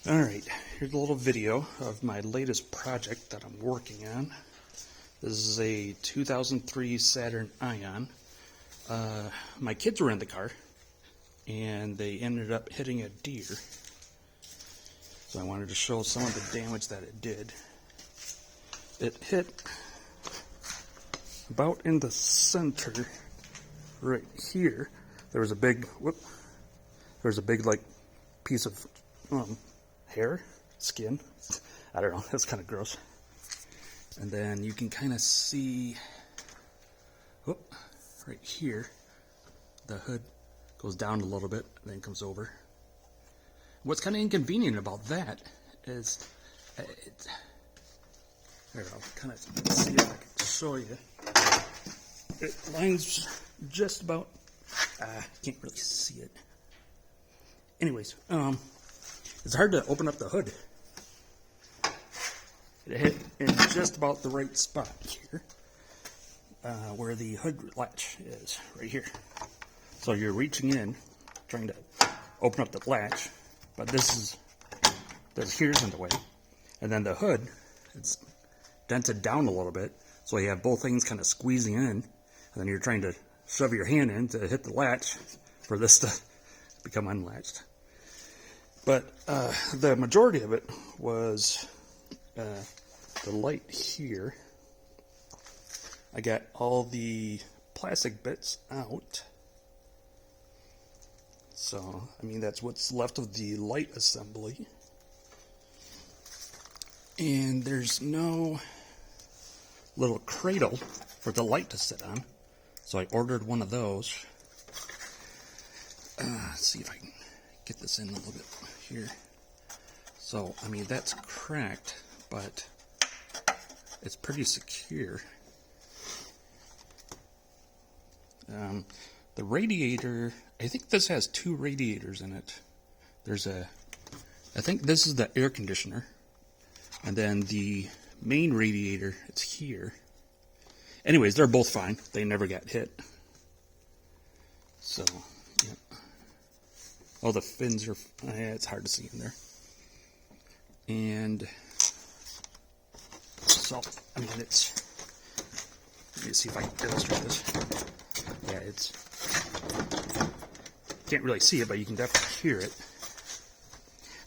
Alright, here's a little video of my latest project that I'm working on. This is a 2003 Saturn Ion. My kids were in the car, and they ended up hitting a deer. So I wanted to show some of the damage that it did. It hit about in the center, right here. There was a big, like, piece of hair, skin. I don't know, that's kind of gross. And then you can kind of see, right here, the hood goes down a little bit and then comes over. What's kind of inconvenient about that is, I'll kind of see if I can show you. It lines just about, can't really see it. Anyways, it's hard to open up the hood. It hit in just about the right spot here, where the hood latch is, right here. So you're reaching in, trying to open up the latch, but this here's in the way. And then the hood, it's dented down a little bit, so you have both things kind of squeezing in, and then you're trying to shove your hand in to hit the latch for this to become unlatched. But the majority of it was the light here. I got all the plastic bits out. So, I mean, that's what's left of the light assembly. And there's no little cradle for the light to sit on. So I ordered one of those. Let's see if I can get this in a little bit here. So, I mean, that's cracked, but it's pretty secure. The radiator, I think this has two radiators in it. I think this is the air conditioner, and then the main radiator, it's here. Anyways, they're both fine. They never got hit. So, yeah. Oh, the fins are, it's hard to see in there. And so, I mean, let me see if I can illustrate this. Yeah, can't really see it, but you can definitely hear it.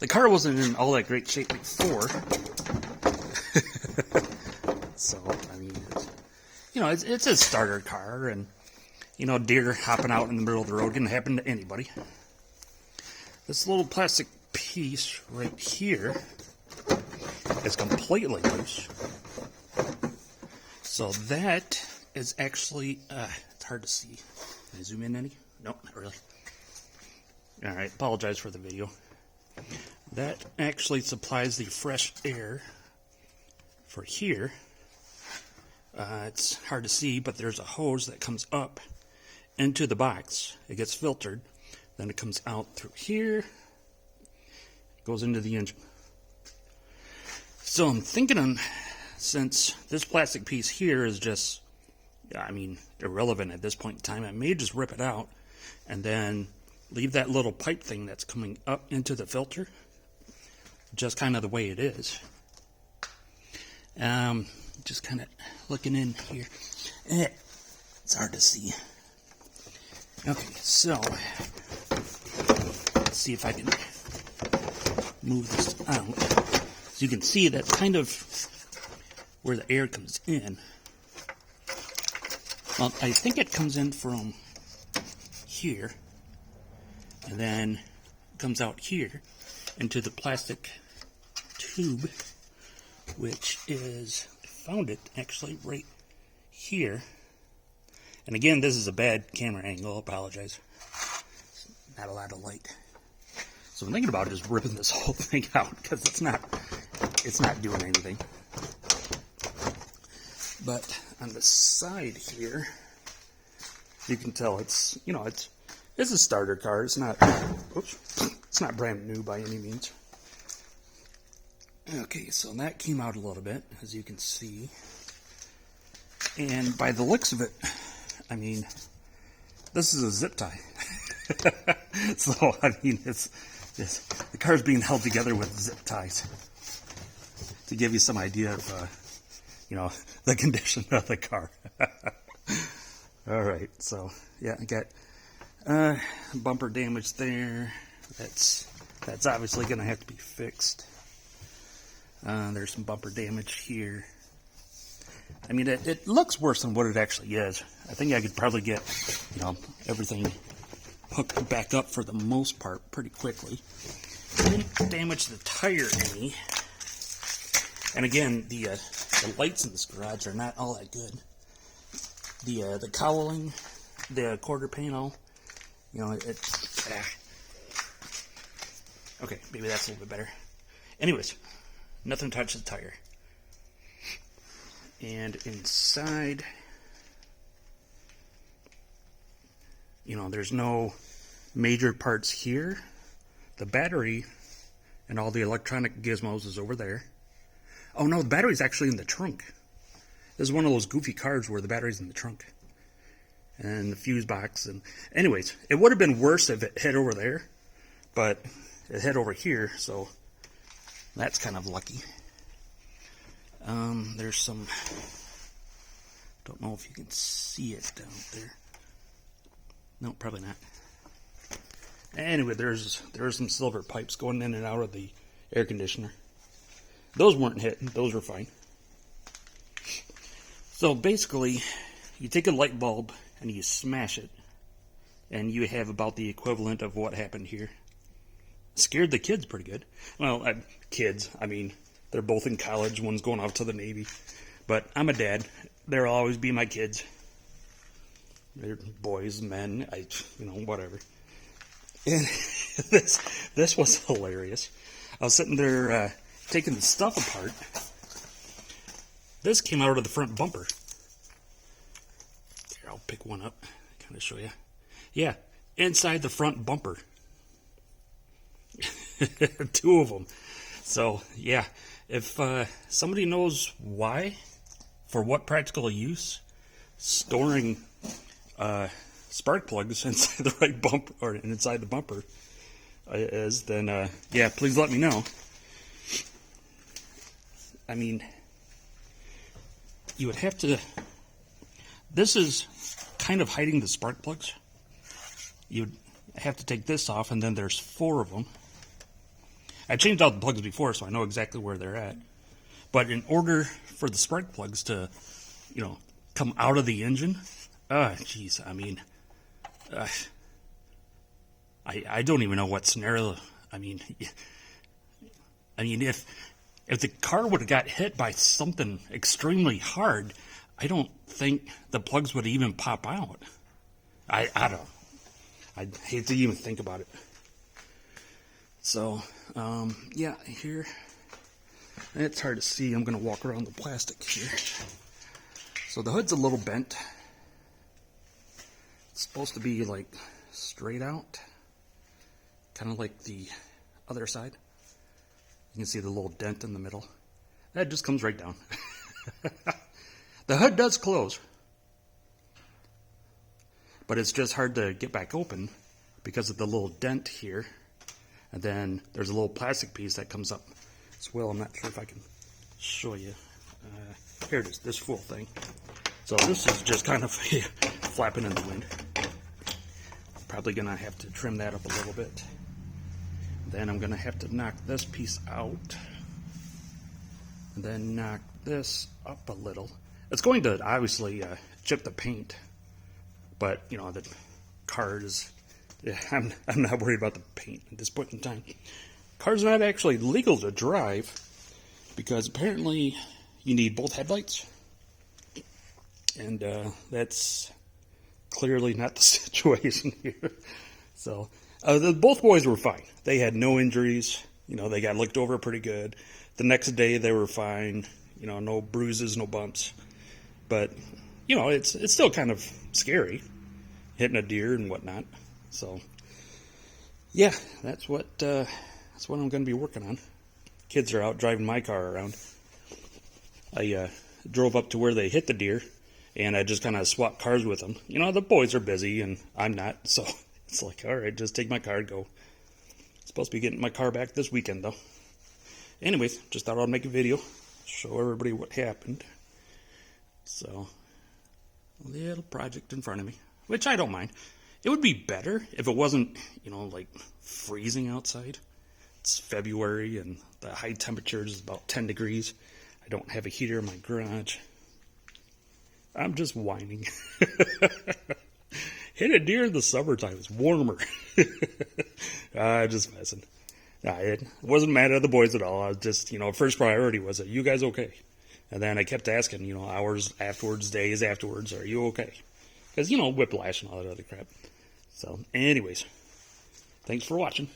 The car wasn't in all that great shape before. So, I mean, it's a starter car, and, deer hopping out in the middle of the road can happen to anybody. This little plastic piece right here is completely loose. So that is actually, it's hard to see. Can I zoom in any? Nope, not really. Alright, apologize for the video. That actually supplies the fresh air for here. It's hard to see, but there's a hose that comes up into the box. It gets filtered. Then it comes out through here, goes into the engine. So I'm thinking, since this plastic piece here is just, irrelevant at this point in time, I may just rip it out and then leave that little pipe thing that's coming up into the filter just kind of the way it is. Just kind of looking in here. It's hard to see. Okay, so let's see if I can move this out. So you can see that's kind of where the air comes in. Well, I think it comes in from here, and then comes out here into the plastic tube, which is, I found it actually right here. And again, this is a bad camera angle, I apologize. Not a lot of light. So I'm thinking about just ripping this whole thing out, because it's not doing anything. But on the side here, you can tell it's a starter car. It's not brand new by any means. Okay, so that came out a little bit, as you can see. And by the looks of it, I mean, this is a zip tie. So, I mean, it's The car's being held together with zip ties to give you some idea of, the condition of the car. All right, so yeah, I got bumper damage there. That's obviously going to have to be fixed. There's some bumper damage here. I mean, it looks worse than what it actually is. I think I could probably get, everything hooked back up for the most part pretty quickly. Didn't damage the tire any. And again, the lights in this garage are not all that good. The cowling, the quarter panel, okay, maybe that's a little bit better. Anyways, nothing touched the tire. And inside, there's no major parts here. The battery and all the electronic gizmos is over there. Oh no, the battery's actually in the trunk. This is one of those goofy cars where the battery's in the trunk. And the fuse box. And anyways, it would have been worse if it hit over there. But it hit over here, so that's kind of lucky. There's some, don't know if you can see it down there. No, probably not. Anyway, there's some silver pipes going in and out of the air conditioner. Those weren't hit, those were fine. So basically, you take a light bulb and you smash it, and you have about the equivalent of what happened here. Scared the kids pretty good. Well, kids, I mean, they're both in college, one's going off to the Navy. But I'm a dad, they'll always be my kids. They're boys, men, whatever. And this was hilarious. I was sitting there taking the stuff apart. This came out of the front bumper. Here, I'll pick one up, kind of show you. Yeah, inside the front bumper. 2 of them. So, yeah, if somebody knows why, for what practical use, storing spark plugs inside the right bumper or inside the bumper is, then yeah, please let me know. I mean, you would have to. This is kind of hiding the spark plugs. You'd have to take this off, and then there's 4 of them. I changed out the plugs before, so I know exactly where they're at. But in order for the spark plugs to, come out of the engine, geez, I mean, I don't even know what scenario. I mean, if the car would have got hit by something extremely hard, I don't think the plugs would even pop out. I don't. I'd hate to even think about it. So, yeah, here, it's hard to see. I'm going to walk around the plastic here. So the hood's a little bent. It's supposed to be like straight out, kind of like the other side. You can see the little dent in the middle. That just comes right down. The hood does close, but it's just hard to get back open because of the little dent here. And then there's a little plastic piece that comes up as well. I'm not sure if I can show you. Here it is, this full thing. So this is just kind of flapping in the wind. Probably going to have to trim that up a little bit. Then I'm going to have to knock this piece out. And then knock this up a little. It's going to obviously chip the paint. But, the car is... Yeah, I'm not worried about the paint at this point in time. Car's not actually legal to drive because apparently you need both headlights. And that's clearly not the situation here. So, both boys were fine. They had no injuries. They got looked over pretty good. The next day they were fine. No bruises, no bumps. But, it's still kind of scary, hitting a deer and whatnot. So, yeah, that's what I'm going to be working on. Kids are out driving my car around. I drove up to where they hit the deer, and I just kind of swapped cars with them. The boys are busy, and I'm not, so it's like, all right, just take my car and go. Supposed to be getting my car back this weekend, though. Anyways, just thought I'd make a video, show everybody what happened. So, a little project in front of me, which I don't mind. It would be better if it wasn't, like freezing outside. It's February and the high temperature is about 10 degrees. I don't have a heater in my garage. I'm just whining. Hit it during the summertime. It's warmer. I'm just messing. I wasn't mad at the boys at all. I was just, first priority was, are you guys okay? And then I kept asking, hours afterwards, days afterwards, are you okay? Because, whiplash and all that other crap. So, anyways, thanks for watching.